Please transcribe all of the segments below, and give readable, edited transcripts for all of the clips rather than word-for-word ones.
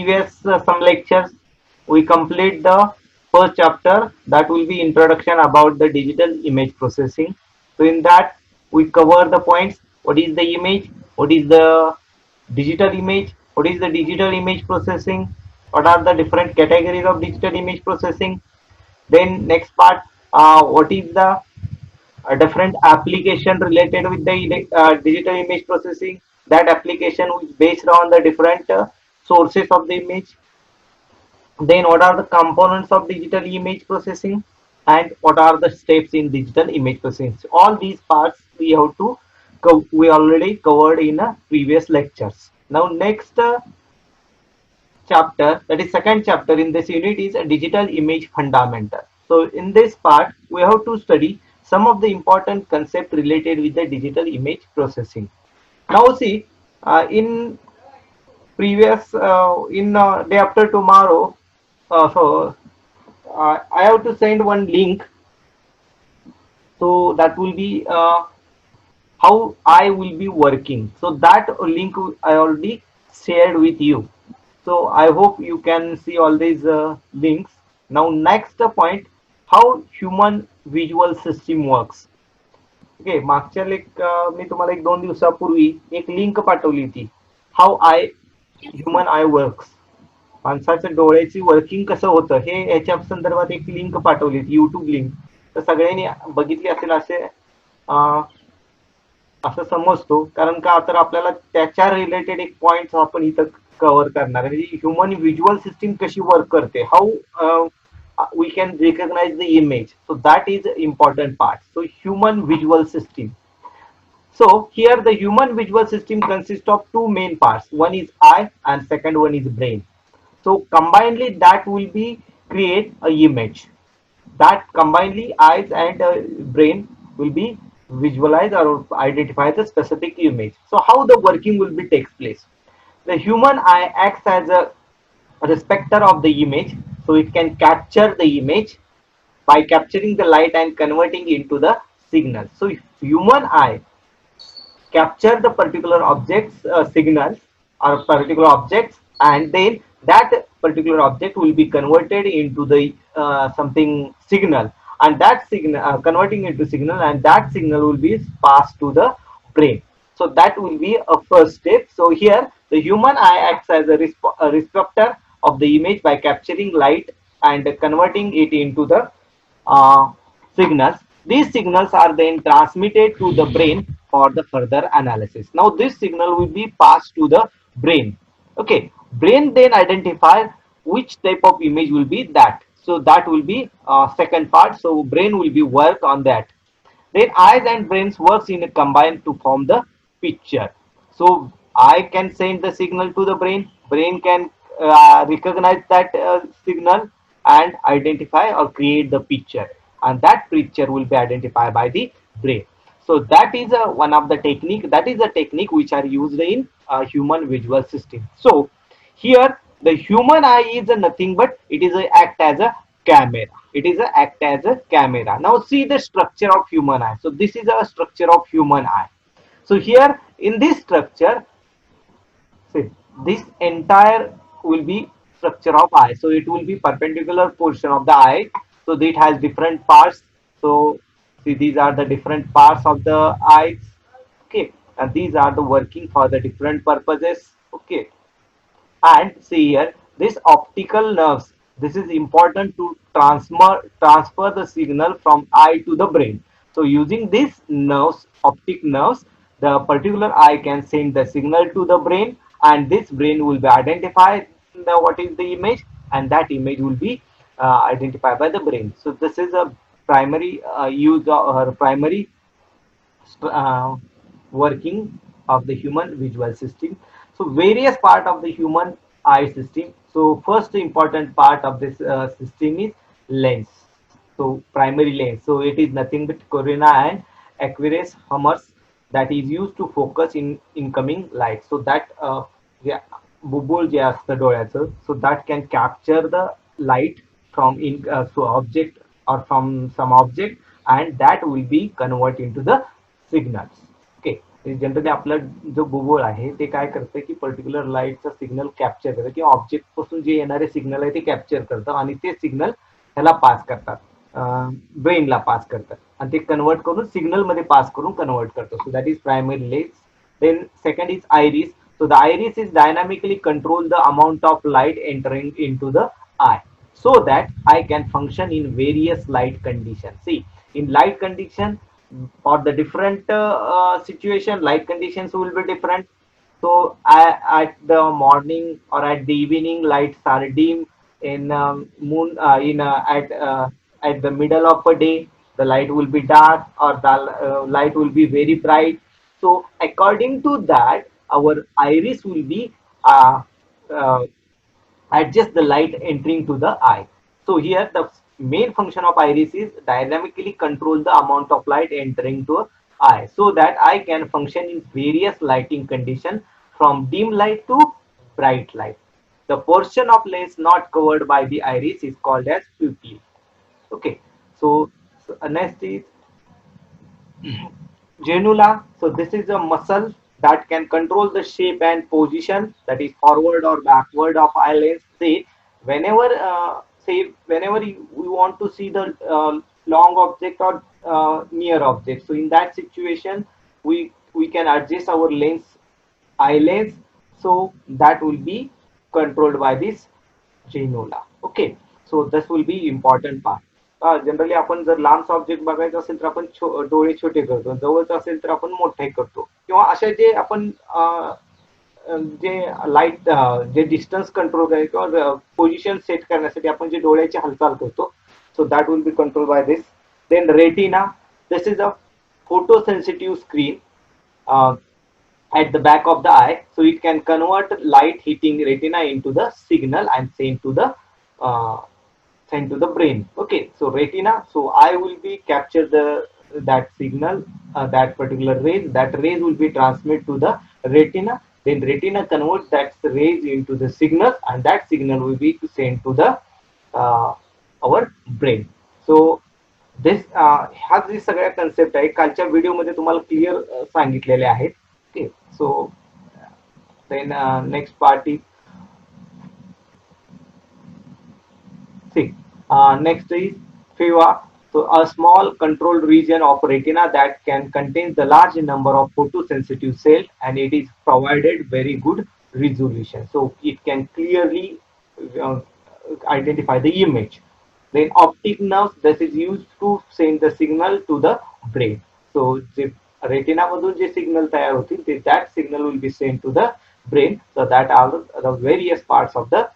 previous some lectures, we complete the first chapter, that will be introduction about the digital image processing. So in that we cover the points: what is the image, what is the digital image, what is the digital image processing, what are the different categories of digital image processing. Then next part, what is the different application related with the digital image processing. That application is based on the different sources of the image. Then what are the components of digital image processing, and what are the steps in digital image processing. So all these parts we have to we already covered in previous lectures. Now next chapter, that is second chapter in this unit, is a digital image fundamental. So in this part we have to study some of the important concept related with the digital image processing. Now see, in previous in day after tomorrow, I have to send one link. So that will be how I will be working. So that link I already shared with you. So I hope you can see all these links. Now next point, how human visual system works. Okay, मागच्या मी तुम्हाला एक 2 दिवसापूर्वी एक link पाठवली होती, हाऊ आय human आय works, माणसाच्या डोळ्याची working कसं होतं हे याच्या संदर्भात एक लिंक पाठवली होती, युट्यूब लिंक. तर सगळ्यांनी बघितली असेल असे असं समजतो, कारण का तर आपल्याला त्याच्या रिलेटेड एक पॉइंट आपण इथं कव्हर करणार आहे, म्हणजे ह्युमन व्हिज्युअल सिस्टीम कशी वर्क करते, हाऊ we can recognize the image. So that is important part. So human visual system. So here the human visual system consists of two main parts. One is eye and second one is brain. So combinedly that will be create a image. That combinedly eyes and brain will be visualize or identify the specific image. So how the working will be takes place? The human eye acts as a respecter of the image, so it can capture the image by capturing the light and converting into the signal. So human eye capture the particular objects signals or particular objects, and then that particular object will be converted into the something signal, and that signal converting into signal, and that signal will be passed to the brain. So that will be a first step. So here the human eye acts as a receptor of the image by capturing light and converting it into the uh, signals. These signals are then transmitted to the brain for the further analysis. Now this signal will be passed to the brain. Okay, brain then identify which type of image will be that. So that will be second part. So brain will be work on that. Then eyes and brains works in a combine to form the picture. So eye can send the signal to the brain. Brain can recognize that signal and identify or create the picture, and that picture will be identified by the brain. So that is one of the technique. That is a technique which are used in human visual system. So here the human eye is nothing but it is a act as a camera. It is a act as a camera. Now see the structure of human eye. So this is a structure of human eye. So here in this structure, see, this entire will be structure of eye. So it will be perpendicular portion of the eye. So it has different parts. So see, these are the different parts of the eyes. Okay, and these are the working for the different purposes. Okay, and see here this optical nerves, this is important to transfer the signal from eye to the brain. So using these nerves, optic nerves, the particular eye can send the signal to the brain, and this brain will be identified the what is the image, and that image will be identified by the brain. So this is a primary use or primary uh, working of the human visual system. So various part of the human eye system. So first important part of this system is lens. So primary lens. So it is nothing but cornea and aqueous humors that is used to focus in incoming light. So that yeah, बुबुळ जे असतं डोळ्याचं, so that can capture the light from in so object or from some object, and that will be converted into the signals. Okay, generally आपला जो बुबुळ आहे ते काय करतं की particular लाईटचा signal capture करतं किंवा ऑब्जेक्ट पासून जे येणारे सिग्नल आहे ते कॅप्चर करतं आणि ते सिग्नल ह्याला पास करतात, ब्रेनला पास करतात आणि ते कन्वर्ट करून सिग्नल मध्ये पास करून कन्वर्ट करतो. So that is primary lens. Then second is iris. So the iris is dynamically control the amount of light entering into the eye so that eye can function in various light conditions. See, in light condition for the different situation, light conditions will be different. So at the morning or at the evening, lights are dim. In moon, in at the middle of a day, the light will be dark or the light will be very bright. So according to that, our iris will be uh, adjust the light entering to the eye. So here the main function of iris is dynamically control the amount of light entering to eye so that eye can function in various lighting conditions from dim light to bright light. The portion of lens not covered by the iris is called as pupil. Okay, so next is genula. So this is a muscle that can control the shape and position, that is forward or backward of eyelids. Say whenever we want to see the long object or near object. So in that situation, we can adjust our lens eyelids. So that will be controlled by this genula. Okay, so this will be important part. Generally आपण जर लांब object बघायचं असेल तर आपण डोळे छोटे करतो, जवळच असेल तर आपण मोठे करतो किंवा असे जे आपण जे लाईट जे डिस्टन्स कंट्रोल करायचं किंवा पोझिशन सेट करण्यासाठी आपण जे डोळ्याची हालचाल करतो. So that will be control by this. Then retina. This is a photosensitive screen at the back of the eye, so it can convert light hitting retina into the signal and uh, sent to the brain. Okay, so retina, so eye will be capture the that signal, that particular rays. That rays will be transmitted to the retina. Then retina converts that rays into the signal, and that signal will be sent to the uh, our brain. So this ह्या जे सगळ्या concept आहे कालच्या व्हिडिओमध्ये तुम्हाला clear सांगितलेले आहेत. Okay, so then next part is see. Next is FEVA. So a small controlled region of retina that can contain the large number of photosensitive cells, and it is provided very good resolution. So it can clearly uh, identify the image. Then optic nerves, this is used to send the signal to the brain. So the retina मधून जे signal तयार होतील ते that signal will be sent to the brain. So that are the various parts of the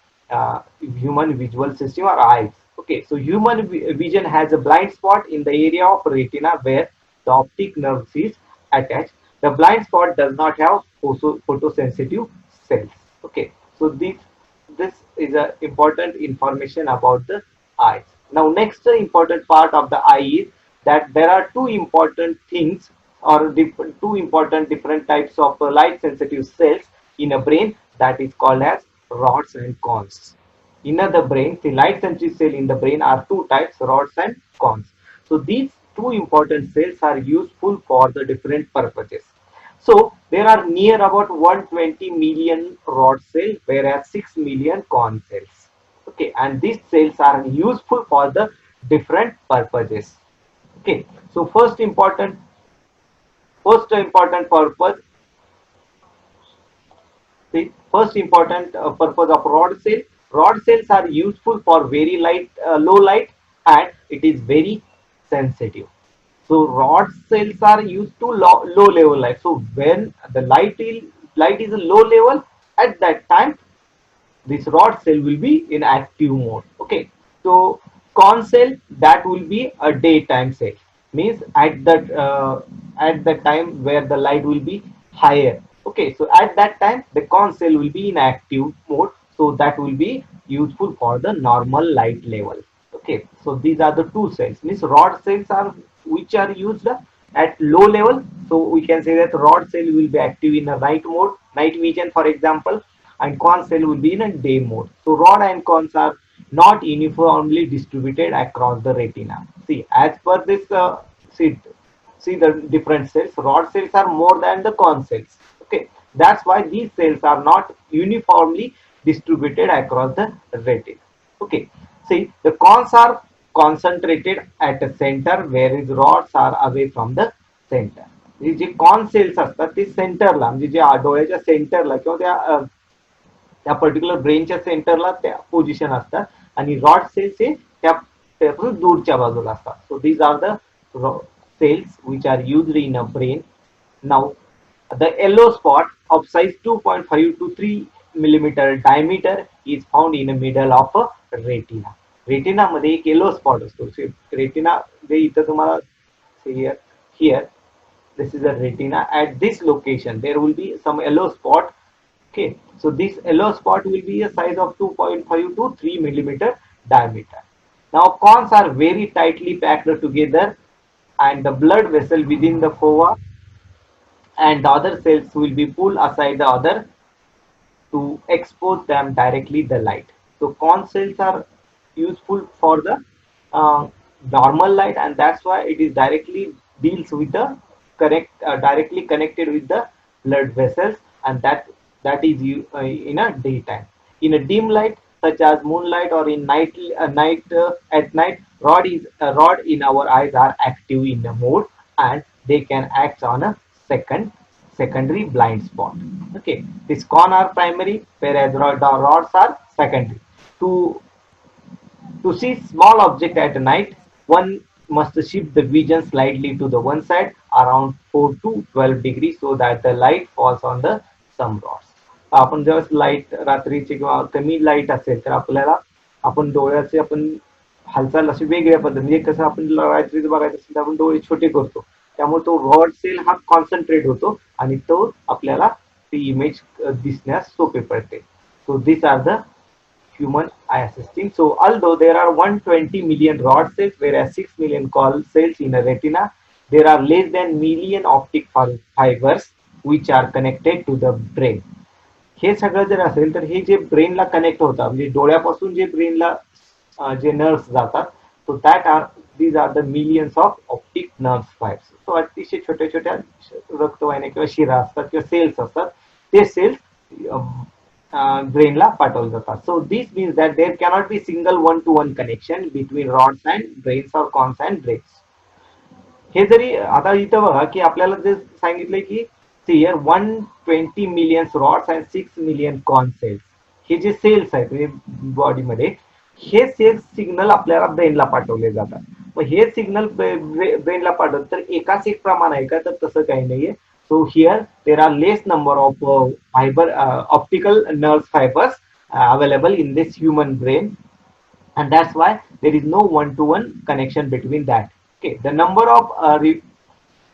human visual system or eyes. Okay, so human vision has a blind spot in the area of retina where the optic nerve is attached. The blind spot does not have photosensitive cells. Okay, so this is a important information about the eyes. Now next important part of the eye is that there are two important things or two important different types of light sensitive cells in a brain, that is called as rods and cones. In the brain, the light sensitive cell in the brain are two types, rods and cones. So these two important cells are useful for the different purposes. So there are near about 120 million rod cells, whereas 6 million cone cells. Okay, and these cells are useful for the different purposes. Okay, so first important purpose. The first important purpose of rod cell. Rod cells are useful for very low light, and it is very sensitive. So rod cells are used to low level light. So when the light is a low level, at that time this rod cell will be in active mode. Okay, so cone cell, that will be a daytime cell, means at the time where the light will be higher. Okay, so at that time the cone cell will be in active mode, so that will be useful for the normal light level. Okay, so these are the two cells, means rod cells are which are used at low level. So we can say that rod cell will be active in a night mode, night vision for example, and cone cell will be in a day mode. So rod and cones are not uniformly distributed across the retina. See, as per this see the different cells. Rod cells are more than the cone cells. Okay, that's why these cells are not uniformly distributed across the retina. Okay, see the cones are concentrated at the center, whereas rods are away from the center. जे cone cells असतात ते सेंटरला म्हणजे जे डोळ्याच्या सेंटरला किंवा त्या particular ब्रेनच्या सेंटरला त्या पोझिशन असतात आणि रॉड सेल्स हे त्यापासून दूरच्या बाजूला असतात. So these are the cells which are used in a brain. Now, the yellow spot of size 2.5 to 3 millimeter diameter is found in the middle of a retina. Retina मध्ये एक yellow spot असतो. Retina जे इथं तुम्हाला here this is a retina. At this location there will be some yellow spot. Okay, so this yellow spot will be a size of 2.5 to 3 millimeter diameter. Now cones are very tightly packed together, and the blood vessel within the fova and the other cells will be pulled aside the other to expose them directly the light. So cone cells are useful for the normal light, and that's why it is directly deals with the correct directly connected with the blood vessels, and that is in a daytime. In a dim light such as moonlight or in at night, rod in our eyes are active in the mode, and they can act on a secondary blind spot. Okay, this cone are primary, whereas rods are secondary. To see small object at night, one must shift the vision slightly to the one side around 4 to 12 degrees so that the light falls on the some rods. आपण जेव्हा light रात्रीची किंवा कमी light असेल तर आपल्याला आपण डोळ्याचे आपण हालचाल अशी वेगळ्या पद्धतीने म्हणजे कसं आपण रात्रीचं बघायचं असेल तर आपण डोळे छोटे करतो, त्यामुळे तो रॉड सेल हा कॉन्सन्ट्रेट होतो आणि तो आपल्याला ती इमेज दिसण्यास सोपे पडते. So this are the human eye assisting. So although there are 120 million rod cells whereas 6 million cone cells in a retina, there are less than million optic fibers which are connected to the brain. हे सगळं जर असेल तर हे जे ब्रेनला connect होतात म्हणजे डोळ्यापासून जे ब्रेनला जे nerves जातात, so that are these are the millions of optic nerves fibres. So अतिशय छोट्या छोट्या रक्तवाहिन्या किंवा शिरा असतात किंवा सेल्स असतात, ते सेल्स ब्रेनला पाठवले जातात. So this means that there cannot be single one to one connection between rods and brains or cones and brains. हे जरी आता इथं बघा की आपल्याला जे सांगितलंय की here 120 million rods and 6 million cone cells. Hey J sales आहेत बॉडीमध्ये हे सेल्स सिग्नल आपल्याला ब्रेनला पाठवले जातात. मग हे सिग्नल ब्रेनला पाठवत तर एकाच एक प्रमाण आहे का, तर तसं काही नाहीये. So here there are less number of fibre optical nerve fibres available in this human brain, and that's why there is no one-to-one connection between that. Okay, the number of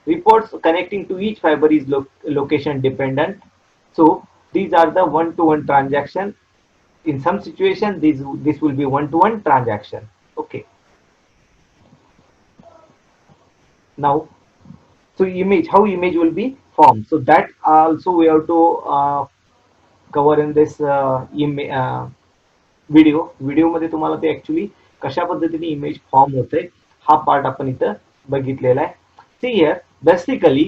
reports connecting to each fiber is location dependent. So these are the one-to-one transaction. In some situation this will be one-to-one transaction. Okay, now so image, how image will be formed, so that also we have to cover in this video मध्ये तुम्हाला ते actually कशा पद्धतीने image form होते हा part आपण इथं बघितलेला आहे. See here, basically,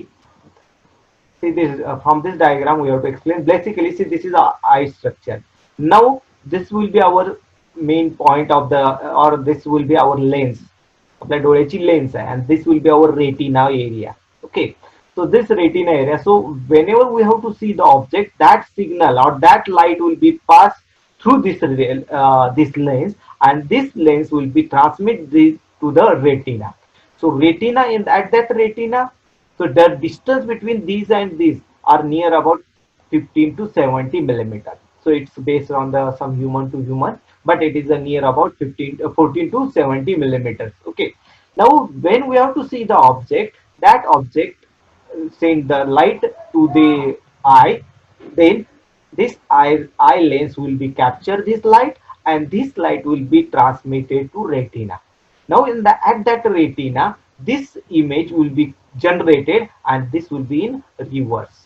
see this from this diagram we have to explain. Basically, see this is our eye structure. Now this will be our main point of the, or this will be our lens. आपल्या डोळ्याची lens आहे, and this will be our retina area. Okay, so this retina area. So whenever we have to see the object, that signal or that light will be passed through this lens, and this lens will be transmitted to the retina. So retina, at that retina, so the distance between these and these are near about 15 to 70 millimeter. So it's based on the some human to human, but it is near about 14 to 70 millimeters. Okay, now when we have to see the object, that object send the light to the eye, then this eye lens will be capture this light, and this light will be transmitted to retina. Now at that retina, this image will be generated, and this will be in reverse.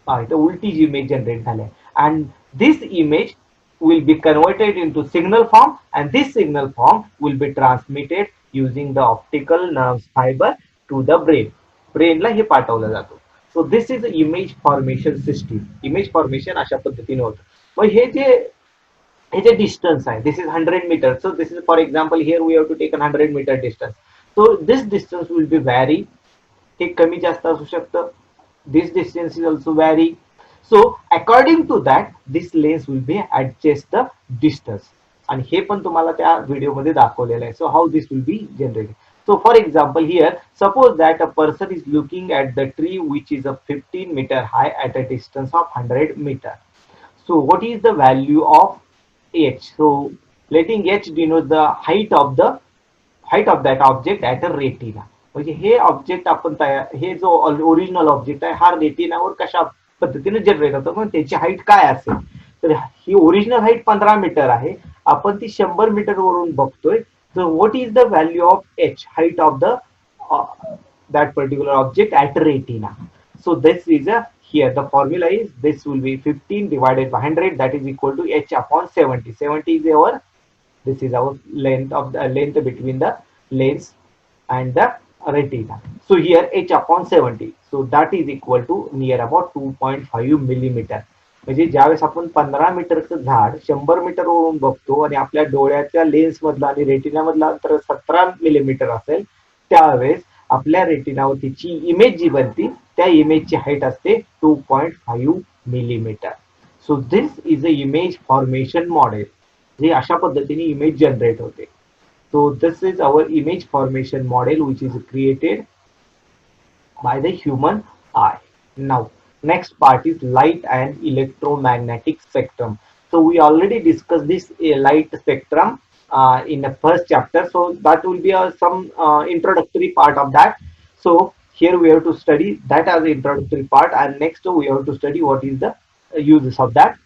The ulti image generate झाले, and this image will be converted into signal form, and this signal form will be transmitted using the optical nerve fiber to the brain. ब्रेनला हे पाठवलं जातं. So this is image formation system. Image formation अशा पद्धतीने होतं. मग हे जे distance आहे, this is 100 metre. So this is for example here we have to take 100 metre distance. So this distance will be vary. हे कमी जास्त असू शकतं. This distance is also vary. So according to that this lens will be adjust the distance. आणि हे पण तुम्हाला त्या व्हिडिओमध्ये दाखवलेलं आहे. So how this will be generated. So for example here, suppose that a person is looking at the tree which is a 15 meter high at a distance of 100 meter. So what is the value of h? So letting h denote the height of that object at a retina. म्हणजे हे object आपण हे जो original object आहे हा रेटिनावर कशा पद्धतीने generate होतो, पण त्याची हाईट काय असेल. तर ही ओरिजिनल हाईट 15 मीटर आहे. आपण ती 100 मीटर वरून बघतोय. So what is the value of h, height of the that particular object at retina? So this is here the formula is this will be 15 divided by 100, that is equal to h upon 70. 70 is our, this is our length of the length between the lens and the retina. So here h upon 70, so that is equal to near about 2.5 millimeter. म्हणजे ज्यावेळेस आपण 15 मीटरचं झाड 100 metre वरून बघतो आणि आपल्या डोळ्याच्या lens मधला आणि रेटिना मधला अंतर 17 मिलीमीटर असेल, त्यावेळेस आपल्या रेटिनावर तिची इमेज जी बनती त्या इमेजची हाईट असते 2.5 millimetre. So this is a image formation model, जे अशा पद्धतीने इमेज जनरेट होते. So this is our image formation model which is created by the human eye. Now next part is light and electromagnetic spectrum. So we already discussed this light spectrum in the first chapter, so that will be some introductory part of that. So here we have to study that as the introductory part, and next we have to study what is the uses of that.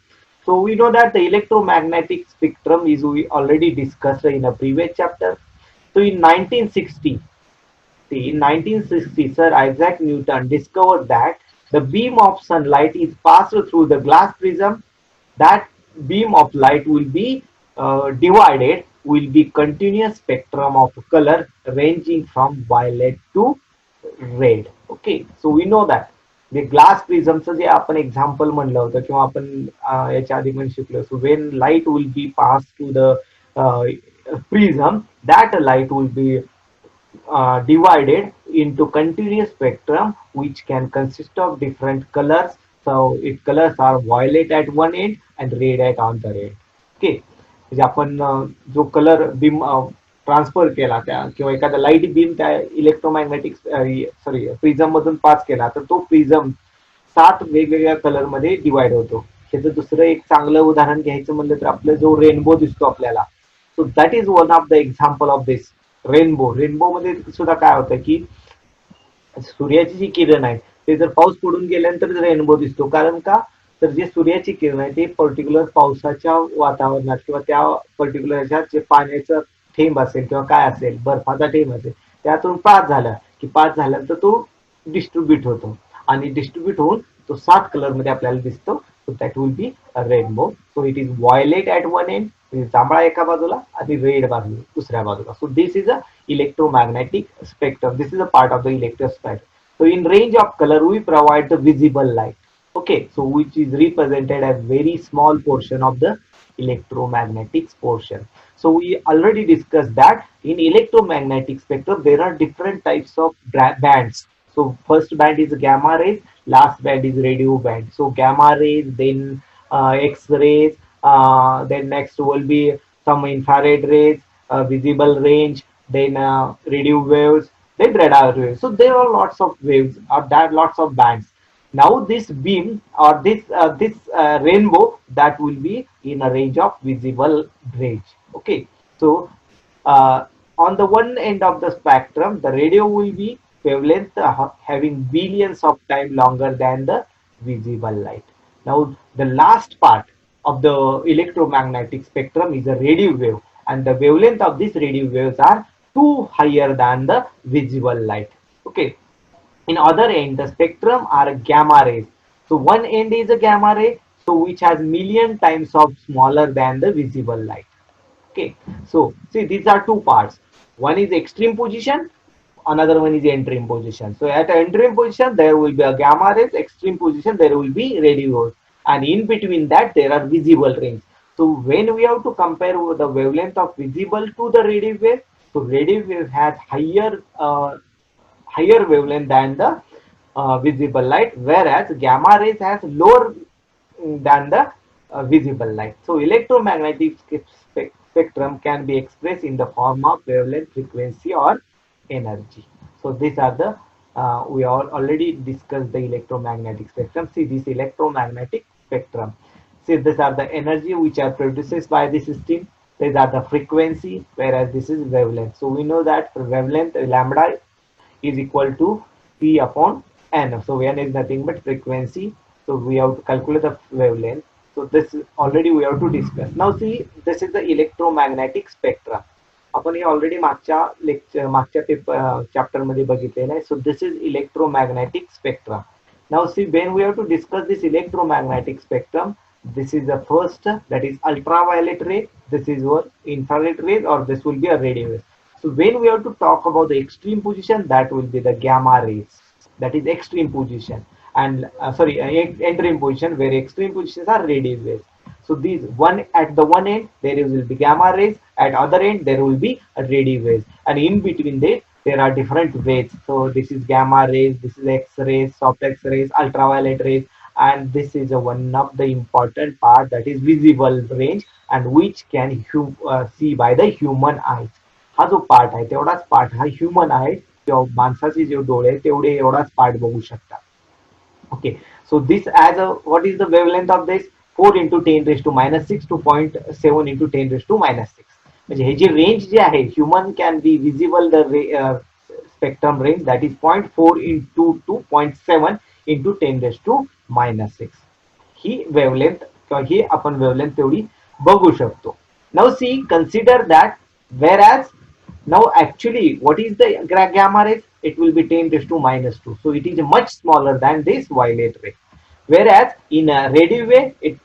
So we know that the electromagnetic spectrum is we already discussed in a previous chapter. So in 1960, in 1960, Sir Isaac Newton discovered that the beam of sunlight is passed through the glass prism. That beam of light will be divided, will be continuous spectrum of color ranging from violet to red. Okay, so we know that the glass prismचं जे आपण example म्हणलं होतं किंवा आपण याच्या आधी पण शिकलो. So when light will be pass to the prism, that light will be divided into continuous spectrum which can consist of different colors. So its colors are violet at one end and red at other end. Okay, म्हणजे आपण जो colour beam transfer केला त्या किंवा एखादा light beam त्या electromagnetic prism मधून पास केला, तर तो प्रिझम 7 वेगवेगळ्या कलर मध्ये डिवाइड होतो. त्याचं दुसरं एक चांगलं उदाहरण घ्यायचं म्हणलं तर आपलं जो रेनबो दिसतो आपल्याला, सो that is one of the example of this rainbow. Rainbow मध्ये सुद्धा काय होतं की सूर्याची जी किरण आहे ते जर पाऊस पडून गेल्यानंतर रेनबो दिसतो. कारण का, तर जे सूर्याची किरण आहे ते पर्टिक्युलर पावसाच्या वातावरणात किंवा त्या पर्टिक्युलर जे पाण्याचं थेंब असेल किंवा काय असेल, बर्फाचा थेंब असेल, त्यातून पास झाला की पास झाल्यानंतर तो डिस्ट्रीब्यूट होतो आणि डिस्ट्रीब्यूट होऊन तो 7 कलर मध्ये आपल्याला दिसतो. सो that will be a rainbow. So it is violet at one and, जांभळा एका बाजूला आणि रेड बाजू दुसऱ्या बाजूला. सो this is a electromagnetic spectrum. This is a part of the electro spectrum. So in range of color we provide the visible light. Okay, so which is represented as very small portion of the electromagnetic portion. So we already discussed that in electromagnetic spectrum there are different types of bands. So first band is gamma rays, last band is radio band. So gamma rays, then x-rays, then next will be some infrared rays, visible range, then radio waves, then radar waves. So there are lots of waves, or that lots of bands. Now this beam or this rainbow, that will be in a range of visible range. Okay, so on the one end of the spectrum, the radio will be wavelength having billions of time longer than the visible light. Now the last part of the electromagnetic spectrum is a radio wave, and the wavelength of these radio waves are too higher than the visible light. Okay, in other end the spectrum are gamma rays. So one end is a gamma ray, so which has million times of smaller than the visible light. Okay, so see these are two parts. One is extreme position, another one is entering position. So at entering position there will be a gamma rays, extreme position there will be radio waves, and in between that there are visible range. So when we have to compare the wavelength of visible to the radio wave, so radio wave has higher wavelength than the visible light, whereas gamma rays has lower than the visible light. So electromagnetic spectrum can be expressed in the form of wavelength, frequency, or energy. So these are the we all already discussed the electromagnetic spectrum. See this electromagnetic spectrum. See these are the energy which are produced by the system. These are the frequency, whereas this is wavelength. So we know that for wavelength lambda is equal to P upon N. So N is nothing but frequency. So we have to calculate the wavelength. So this already we have to discuss. Now see, this is the electromagnetic spectra. आपण हे already मागच्या paper chapter मध्ये बघितलेलं आहे. So this is electromagnetic spectrum. Now see when we have to discuss this electromagnetic spectrum, this is the first, that is ultraviolet ray, this is your infrared rays, or this will be a radio wave. So when we have to talk about the extreme position, that will be the gamma rays, that is extreme position, and entering position, where extreme positions are radio waves. So these one at the one end there will be gamma rays, at other end there will be a radio waves, and in between there are different waves. So this is gamma rays, this is X-rays, soft X-rays, ultraviolet rays, and this is one of the important part, that is visible range, and which can see by the human eyes. हा जो part आहे तेवढाच part हा human आहे, किंवा माणसाचे जे डोळे तेवढे एवढाच पार्ट बघू शकतात. Okay, so this as a, what is the wavelength of this? 4 into 10 raised to minus 6 to 0.7 into 10 raised to minus 6. म्हणजे हे जे रेंज जे आहे, human can be visible the spectrum range, that is 0.4 into to 0.7 into 10 raised to minus 6. He wavelength किंवा ही आपण wavelength तेवढी बघू शकतो. Now see consider that whereas now actually what is the gamma rays? It will be 10 raised to minus 2. So it is much smaller than this violet ray. Whereas in a radio wave it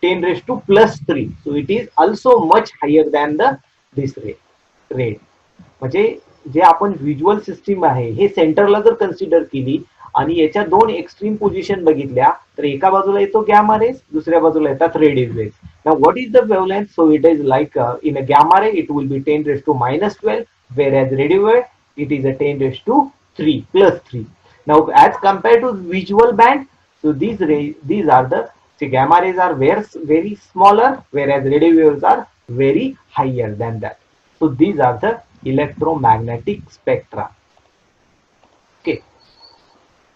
10 raised to plus 3. So it is also much higher than the this ray. म्हणजे जे आपण visual system आहे हे सेंटरला जर consider केली आणि याच्या दोन extreme position बघितल्या तर एका बाजूला येतो गॅमा रेज, दुसऱ्या बाजूला येतात radio waves. Now what is the wavelength? So it is like in a gamma ray it will be 10 raised to minus 12, whereas radio wave it is a 10 raised to 3 plus 3. Now as compared to visual band, so these are the, see, gamma rays are very smaller, whereas radio waves are very higher than that. So these are the electromagnetic spectra. Okay,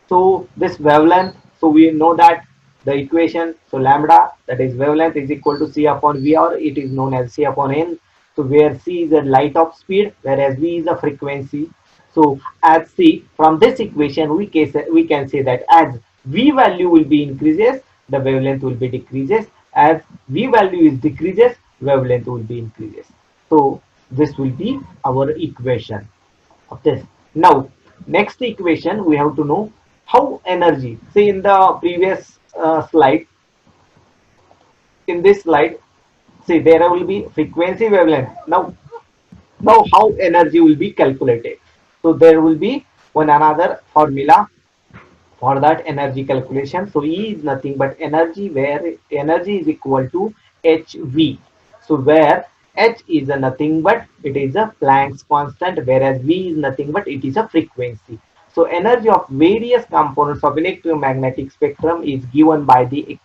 so this wavelength, so we know that the equation, so lambda, that is wavelength, is equal to C upon V, or it is known as C upon N. So where C is the light of speed, whereas V is the frequency. So as C, from this equation we can say that as V value will be increases, the wavelength will be decreases. As V value is decreases, wavelength will be increases. So this will be our equation of this. Now next equation we have to know how energy, say in the previous slide, in this slide, see there will be frequency, wavelength. Now how energy will be calculated? So there will be one another formula for that energy calculation. So E is nothing but energy, where energy is equal to hv. So where h is a nothing but it is a Planck's constant, whereas V is nothing but it is a frequency. So energy of various components of electromagnetic spectrum is given by the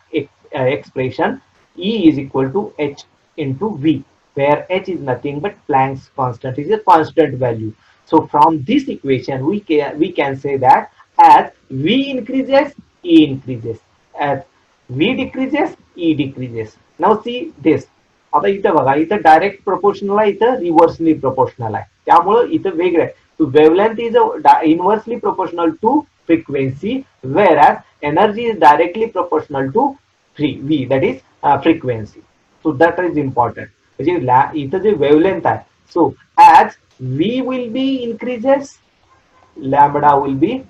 expression E is equal to h into V, where h is nothing but Planck's constant, is a constant value. So from this equation we can say that as V increases, E increases, as V decreases, E decreases. Now see this, आता इथं बघा, इथं direct proportional आहे, इथं रिव्हर्सली proportional आहे, त्यामुळे इथं वेगळं आहे. So wavelength is inversely proportional to frequency, whereas energy is directly proportional to V, that is frequency. So that is important. म्हणजे इथं जे wavelength आहे, so as V will be increases, lambda will be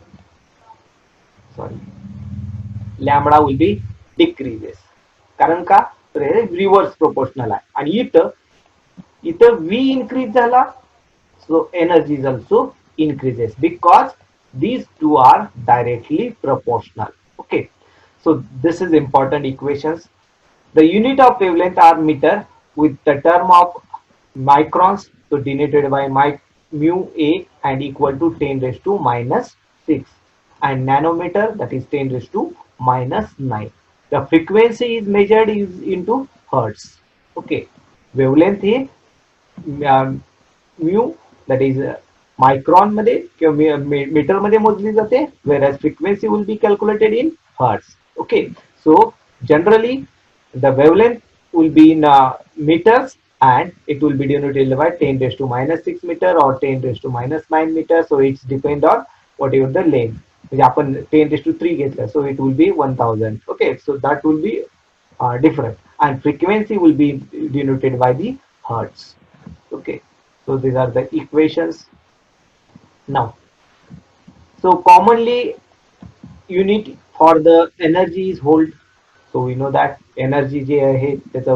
decreases. कारण का तर हे reverse proportional आहे, आणि इथं V increase झाला, so energy is also increases because these two are directly proportional. Okay, so this is important equations. The unit of wavelength are meter with the term of microns, so denoted by mu a and equal to 10 raised to minus 6, and nanometer, that is 10 raised to minus 9. The frequency is measured is into hertz. Okay, wavelength हे mu that is micron मध्ये किंवा metre मध्ये मोजली जाते, whereas frequency will be calculated in hertz. Okay, so generally the wavelength will be in meters and it will be denoted by 10 raised to minus 6 meter or 10 raised to minus 9 meter. So it's depend on whatever the length. म्हणजे आपण 10 raised to 3 घेतलं, so it will be 1000. Okay, so that will be different, and frequency will be denoted by the hertz. Okay, so these are the equations. Now, so commonly unit for the energy is volt. So we know that energy जे आहे त्याचं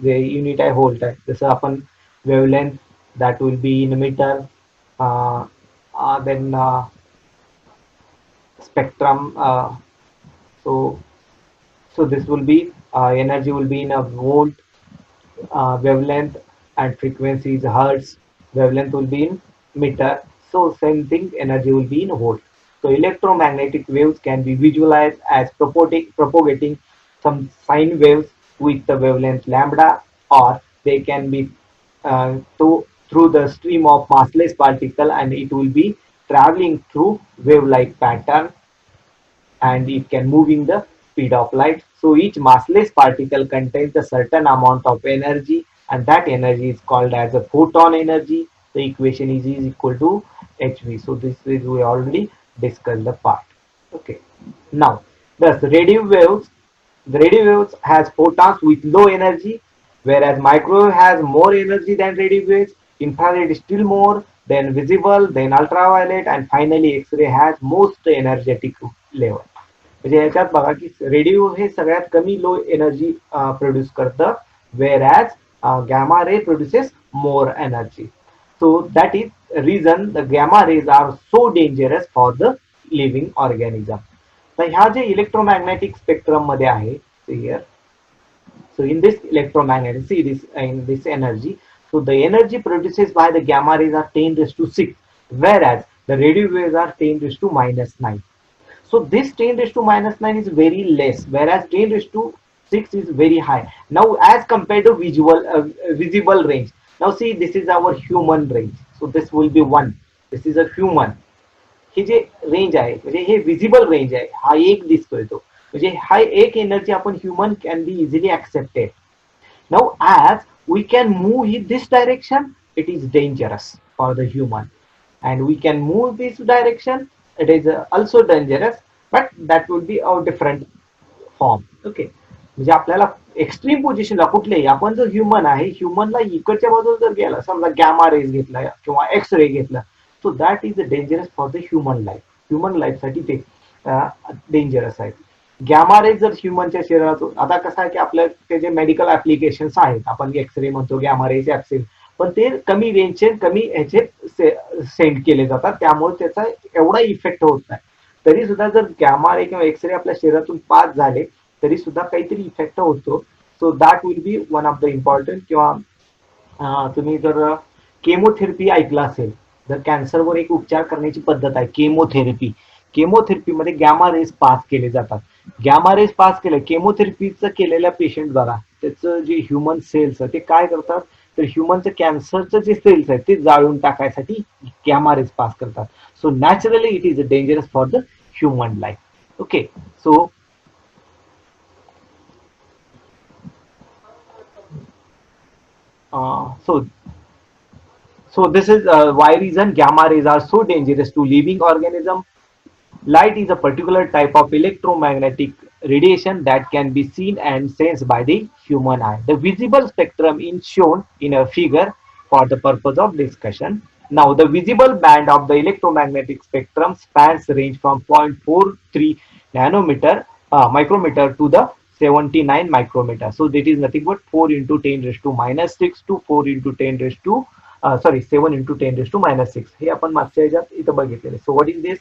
जे unit आहे volt आहे. जसं आपण wavelength, that will be in meter, then spectrum, so this will be energy will be in a volt, wavelength, and frequency is hertz, wavelength will be in meter. So same thing, energy will be in volt. So electromagnetic waves can be visualized as propagating some sine waves with the wavelength lambda, or they can be through the stream of massless particle, and it will be traveling through wave-like pattern, and it can move in the speed of light. So each massless particle contains a certain amount of energy, and that energy is called as a photon energy. The equation is equal to hv. So this is, we already discussed the part. Okay, now thus the radio waves has photons with low energy, whereas microwave has more energy than radio waves. Infrared is still more, then visible, then ultraviolet, and finally X-ray has most energetic level. म्हणजे याच्यात बघा की radio हे सगळ्यात कमी low energy produce करतं, whereas gamma ray produces more energy. So that is reason the gamma rays are so dangerous for the living organism. तर ह्या जे electromagnetic spectrum मध्ये आहे here, so in this electromagnetic, see this in this energy, so the energy produced by the gamma rays are 10 raised to 6, whereas the radio waves are 10 raised to minus 9. So this 10 raised to minus 9 is very less, whereas 10 raised to 6 is very high. Now as compared to visible range, now see this is our human range. So this will be 1. This is a human. हे जे range आहे म्हणजे हे visible range आहे, हा एक दिसतोय तो, म्हणजे हा एक एनर्जी आपण human can be easily accepted. Now as we can move in this direction, it is dangerous for the human, and we can move this direction, it is also dangerous, but that will be a different form. Okay, म्हणजे आपल्याला extreme पोझिशनला कुठलेही, आपण जर human आहे, ह्युमनला इकडच्या बाजूला जर गेला, समजा गॅमा रेज घेतला किंवा एक्स रे घेतला, so that is dangerous for the human life. Human life साठी ते डेंजरस आहे. गॅमा रेज जर ह्युमनच्या शरीरात, आता कसं आहे की आपल्या ते जे मेडिकल ऍप्लिकेशन्स आहेत, आपण एक्सरे म्हणतो, गॅमा रेज ऍक्सिल, पण ते कमी रेंजचे कमी ह्याचे सेंड केले जातात, त्यामुळे त्याचा एवढा इफेक्ट होत नाही. तरी सुद्धा जर गॅमा रे किंवा एक्सरे आपल्या शरीरातून पास झाले तरी सुद्धा काहीतरी इफेक्ट होतो. सो that will B one of the important. किंवा तुम्ही जर केमोथेरपी ऐकलं असेल, जर कॅन्सरवर एक उपचार करण्याची पद्धत आहे केमोथेरपी. केमोथेरपीमध्ये गॅमा रेज पास केले जातात. गॅमा रेज पास केलं, केमोथेरपीचं केलेल्या पेशंट बघा, त्याचं जे ह्युमन सेल्स आहे ते काय करतात, तर ह्युमनचं कॅन्सरचं जे सेल्स आहेत ते जाळून टाकायसाठी गॅमा रेज पास करतात. So naturally it is dangerous for the human life. Okay, so so this is why reason gamma rays are so dangerous to living organism. Light is a particular type of electromagnetic radiation that can be seen and sensed by the human eye. The visible spectrum is shown in a figure for the purpose of discussion. Now, the visible band of the electromagnetic spectrum spans range from 0.43 nanometer micrometer to the 79 micrometer. So that is nothing but 4 into 10 raised to minus 6 to 4 into 10 raised to sorry 7 into 10 raised to minus 6 हे आपण मागच्या ह्याच्यात इथं बघितलेले. So what is this?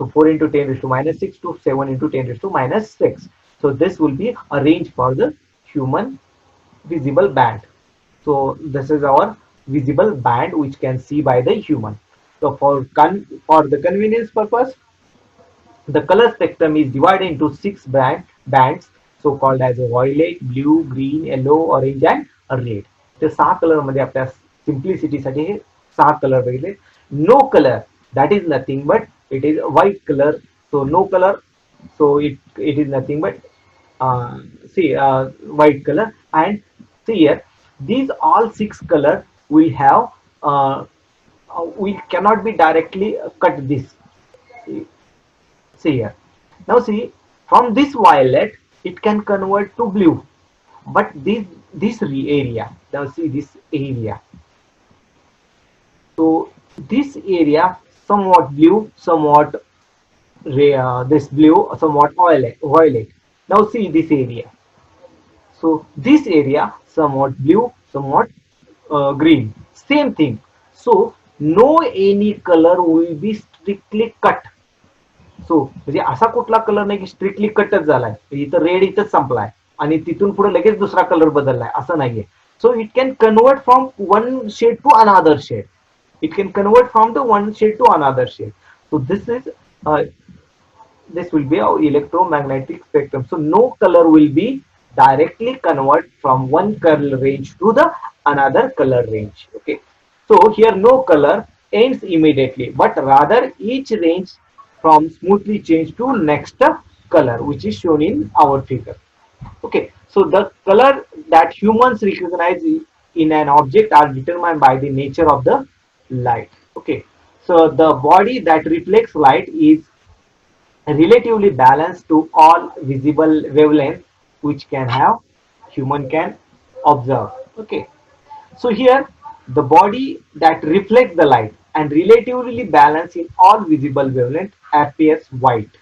So 4 into 10 raised to minus 6 to 7 into 10 raised to minus 6. So this will be a range for the human visible band. So this is our visible band which can see by the human. So for the convenience purpose, the color spectrum is divided into six bands, so called as violet, blue, green, yellow, orange and red. ते सहा colour मध्ये आपल्या सिम्प्लिसिटीसाठी हे सहा colour बघितले. No colour, that is nothing but it is white color. So no color, so it is nothing but see white color. And see here, these all six color will have we cannot be directly cut this. See here, now see, from this violet it can convert to blue, but this area, now see this area, so this area somewhat blue, somewhat this blue, somewhat violet. Now see this area, so this area somewhat blue, somewhat green, same thing. So no any color will be strictly cut. सो म्हणजे असा कुठला colour नाही की strictly कटच झालाय, इथं red इथंच संपलाय आणि तिथून पुढे लगेच दुसरा कलर बदललाय असं नाहीये. So it can convert from one shade to another shade. It can convert from the one shade to another shade. So this will be our electromagnetic spectrum. So no color will be directly convert from one color range to the another color range. Okay, so here no color ends immediately, but rather each range from smoothly change to next color, which is shown in our figure. Okay, so the color that humans recognize in an object are determined by the nature of the light. Okay, so the body that reflects light is relatively balanced to all visible wavelengths which can have human can observe. Okay, so here the body that reflects the light and relatively balanced in all visible wavelength appears white.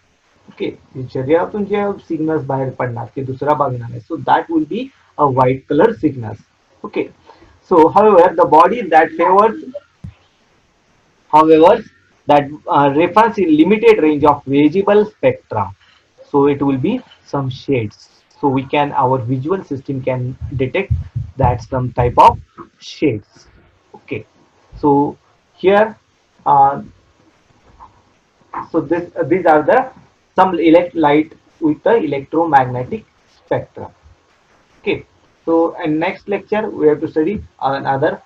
Okay, शरीरातून जे signals बाहेर पडणार ते दुसरा बघणार आहे, so that will be a white color signals. Okay, so however the body that favors however that refers in limited range of visible spectrum, so it will be some shades, so we can, our visual system can detect that some type of shades. Okay, so here so these are the some light with the electromagnetic spectrum. Okay, so in next lecture we have to study another